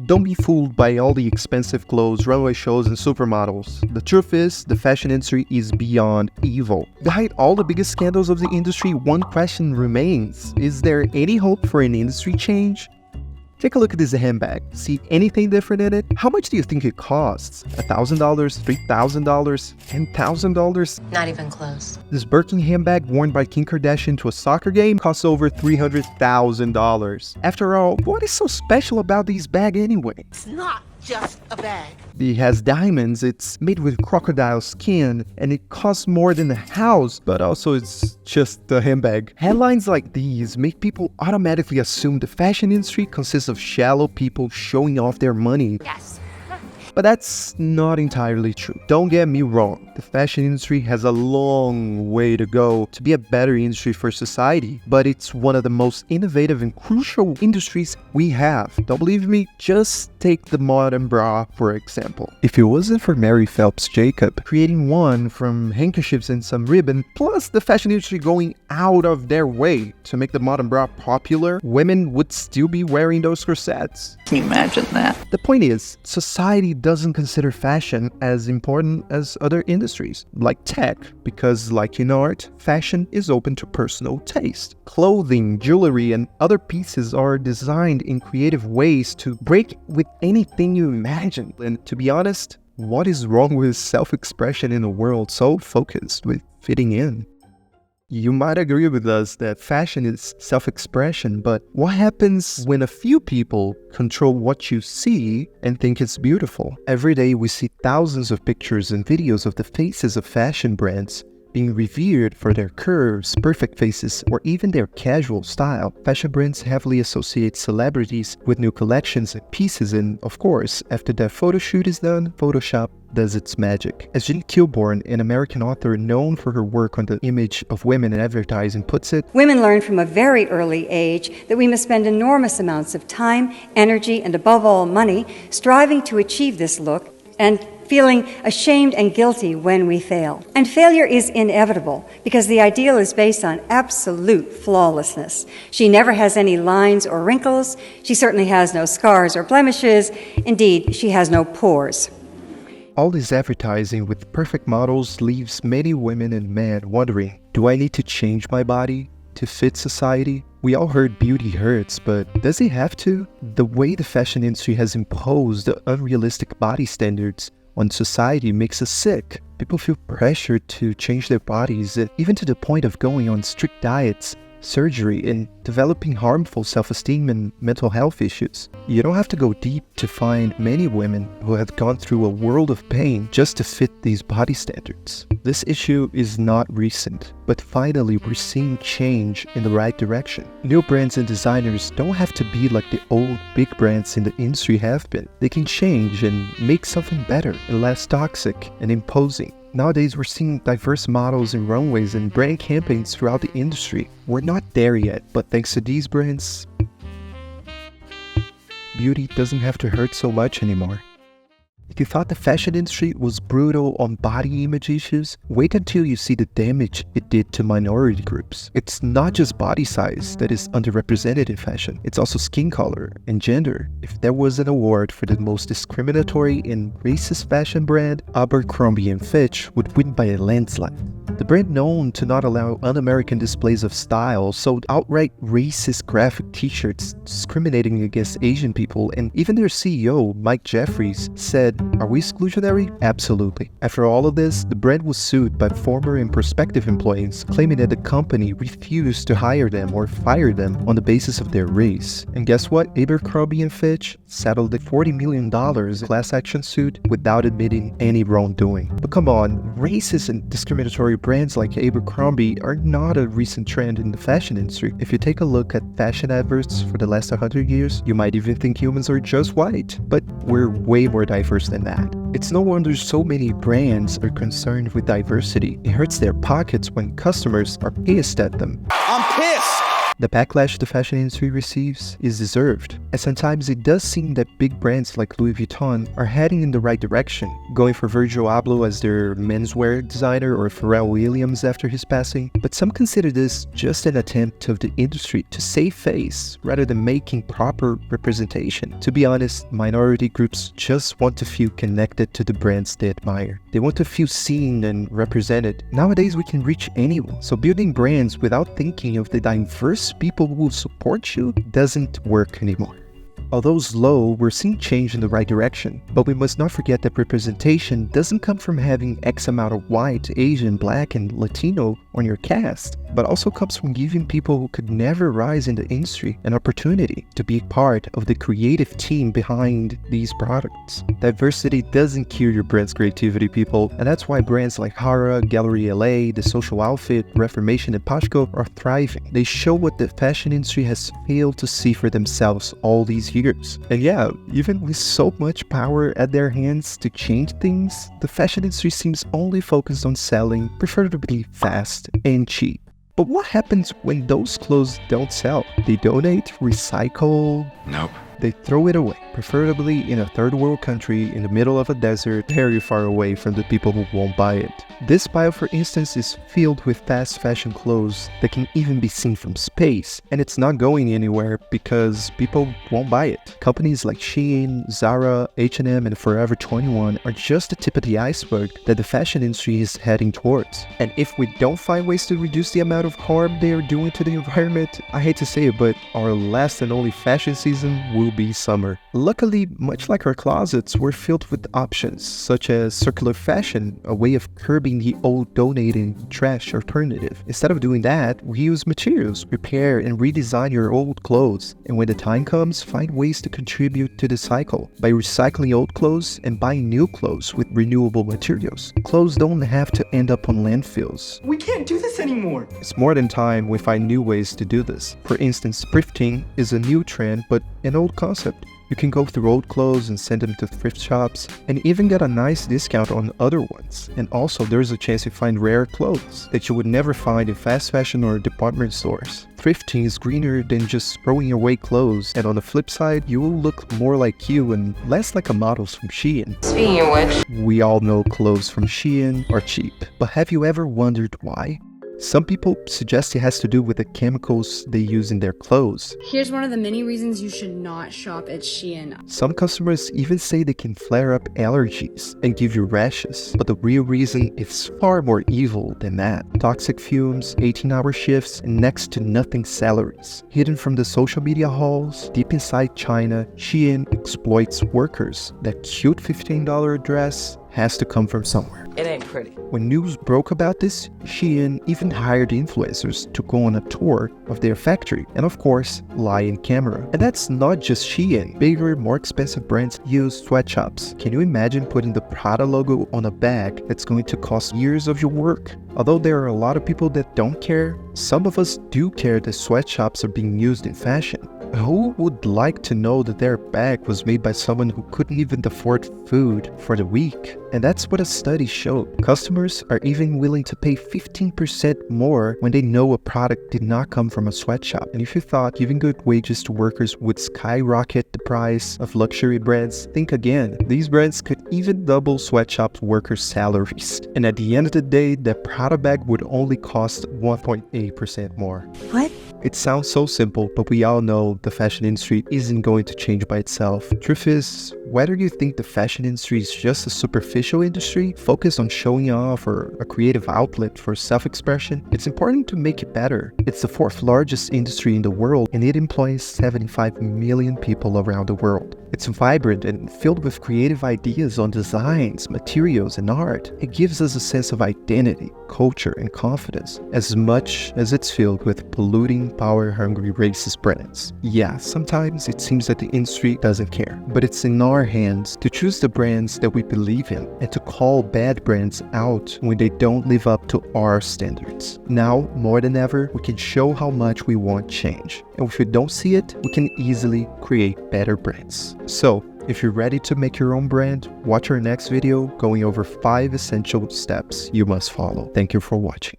Don't be fooled by all the expensive clothes, runway shows, and supermodels. The truth is, the fashion industry is beyond evil. Behind all the biggest scandals of the industry, one question remains. Is there any hope for an industry change? Take a look at this handbag. See anything different in it? How much do you think it costs? $1,000, $3,000, $10,000? Not even close. This Birkin handbag worn by Kim Kardashian to a soccer game costs over $300,000. After all, what is so special about these bags anyway? It's not just a bag. It has diamonds, it's made with crocodile skin, and it costs more than a house, but also it's just a handbag. Headlines like these make people automatically assume the fashion industry consists of shallow people showing off their money. Yes. But that's not entirely true. Don't get me wrong, the fashion industry has a long way to go to be a better industry for society, but it's one of the most innovative and crucial industries we have. Don't believe me? Just take the modern bra, for example. If it wasn't for Mary Phelps Jacob creating one from handkerchiefs and some ribbon, plus the fashion industry going out of their way to make the modern bra popular, women would still be wearing those corsets. Can you imagine that? The point is, society doesn't consider fashion as important as other industries, like tech, because like in art, fashion is open to personal taste. Clothing, jewelry, and other pieces are designed in creative ways to break with anything you imagine. And to be honest, what is wrong with self-expression in a world so focused with fitting in? You might agree with us that fashion is self-expression, but what happens when a few people control what you see and think it's beautiful? Every day we see thousands of pictures and videos of the faces of fashion brands being revered for their curves, perfect faces, or even their casual style. Fashion brands heavily associate celebrities with new collections and pieces, and of course, after that photo shoot is done, Photoshop does its magic. As Jean Kilbourne, an American author known for her work on the image of women in advertising, puts it, women learn from a very early age that we must spend enormous amounts of time, energy, and above all money striving to achieve this look and feeling ashamed and guilty when we fail. And failure is inevitable because the ideal is based on absolute flawlessness. She never has any lines or wrinkles. She certainly has no scars or blemishes. Indeed, she has no pores. all this advertising with perfect models leaves many women and men wondering, do I need to change my body to fit society? We all heard beauty hurts, but does it have to? The way the fashion industry has imposed unrealistic body standards on society makes us sick. People feel pressured to change their bodies, even to the point of going on strict diets, surgery, and developing harmful self-esteem and mental health issues. You don't have to go deep to find many women who have gone through a world of pain just to fit these body standards. This issue is not recent, but finally we're seeing change in the right direction. New brands and designers don't have to be like the old big brands in the industry have been. They can change and make something better and less toxic and imposing. Nowadays, we're seeing diverse models and runways and brand campaigns throughout the industry. We're not there yet, but thanks to these brands, beauty doesn't have to hurt so much anymore. If you thought the fashion industry was brutal on body image issues, wait until you see the damage it did to minority groups. It's not just body size that is underrepresented in fashion, it's also skin color and gender. If there was an award for the most discriminatory and racist fashion brand, Abercrombie & Fitch would win by a landslide. The brand, known to not allow un-American displays of style, sold outright racist graphic t-shirts discriminating against Asian people, and even their CEO, Mike Jeffries, said, "Are we exclusionary? Absolutely." After all of this, the brand was sued by former and prospective employees, claiming that the company refused to hire them or fire them on the basis of their race. And guess what? Abercrombie & Fitch settled a $40 million class action suit without admitting any wrongdoing. But come on, racist and discriminatory brands like Abercrombie are not a recent trend in the fashion industry. If you take a look at fashion adverts for the last 100 years, you might even think humans are just white. But we're way more diverse than that. It's no wonder so many brands are concerned with diversity. It hurts their pockets when customers are pissed at them. I'm pissed! The backlash the fashion industry receives is deserved, and sometimes it does seem that big brands like Louis Vuitton are heading in the right direction, going for Virgil Abloh as their menswear designer or Pharrell Williams after his passing, but some consider this just an attempt of the industry to save face rather than making proper representation. To be honest, minority groups just want to feel connected to the brands they admire. They want to feel seen and represented. Nowadays we can reach anyone, so building brands without thinking of the diverse people who will support you doesn't work anymore. Although slow, we're seeing change in the right direction, but we must not forget that representation doesn't come from having X amount of white, Asian, Black, and Latino on your cast, but also comes from giving people who could never rise in the industry an opportunity to be part of the creative team behind these products. Diversity doesn't kill your brand's creativity, people, and that's why brands like Hara, Gallery LA, The Social Outfit, Reformation, and Pashko are thriving. They show what the fashion industry has failed to see for themselves all these years. And yeah, even with so much power at their hands to change things, the fashion industry seems only focused on selling, preferably fast and cheap. But what happens when those clothes don't sell? They donate, recycle? Nope. They throw it away, preferably in a third world country in the middle of a desert, very far away from the people who won't buy it. This pile, for instance, is filled with fast fashion clothes that can even be seen from space, and it's not going anywhere because people won't buy it. Companies like Shein, Zara, H&M, and Forever 21 are just the tip of the iceberg that the fashion industry is heading towards. And if we don't find ways to reduce the amount of harm they are doing to the environment, I hate to say it, but our last and only fashion season will be summer. Luckily, much like our closets, we're filled with options such as circular fashion, a way of curbing the old donating trash alternative. Instead of doing that, reuse materials, repair and redesign your old clothes, and when the time comes, find ways to contribute to the cycle by recycling old clothes and buying new clothes with renewable materials. Clothes don't have to end up on landfills. We can't do this anymore. It's more than time we find new ways to do this. For instance, thrifting is a new trend but an old concept. You can go through old clothes and send them to thrift shops and even get a nice discount on other ones. And also there's a chance you find rare clothes that you would never find in fast fashion or department stores. Thrifting is greener than just throwing away clothes, and on the flip side, you will look more like you and less like a models from Shein. Speaking of which, We all know clothes from Shein are cheap, but have you ever wondered why? Some people suggest it has to do with the chemicals they use in their clothes. Here's one of the many reasons you should not shop at Shein. Some customers even say they can flare up allergies and give you rashes, but the real reason is far more evil than that. Toxic fumes, 18-hour shifts, and next to nothing salaries. Hidden from the social media halls, deep inside China, Shein exploits workers. That cute $15 dress has to come from somewhere. it ain't pretty. When news broke about this, Shein even hired influencers to go on a tour of their factory and of course, lie in camera. And that's not just Shein. Bigger, more expensive brands use Sweatshops. Can you imagine putting the Prada logo on a bag that's going to cost years of your work? Although there are a lot of people that don't care, some of us do care that sweatshops are being used in fashion. Who would like to know that their bag was made by someone who couldn't even afford food for the week? And that's what a study showed. Customers are even willing to pay 15% more when they know a product did not come from a sweatshop. And if you thought giving good wages to workers would skyrocket the price of luxury brands, think again. These brands could even double sweatshop workers' salaries. And at the end of the day, that Prada bag would only cost 1.8% more. What? It sounds so simple, but we all know the fashion industry isn't going to change by itself. Truth is, whether you think the fashion industry is just a superficial industry focused on showing off or a creative outlet for self-expression, it's important to make it better. It's the fourth largest industry in the world and it employs 75 million people around the world. It's vibrant and filled with creative ideas on designs, materials, and art. It gives us a sense of identity, culture, and confidence, as much as it's filled with polluting, power-hungry, racist brands. Yeah, sometimes it seems that the industry doesn't care, but it's in our hands to choose the brands that we believe in and to call bad brands out when they don't live up to our standards. Now, more than ever, we can show how much we want change. And if we don't see it, we can easily create better brands. So, if you're ready to make your own brand, watch our next video going over 5 essential steps you must follow. Thank you for watching.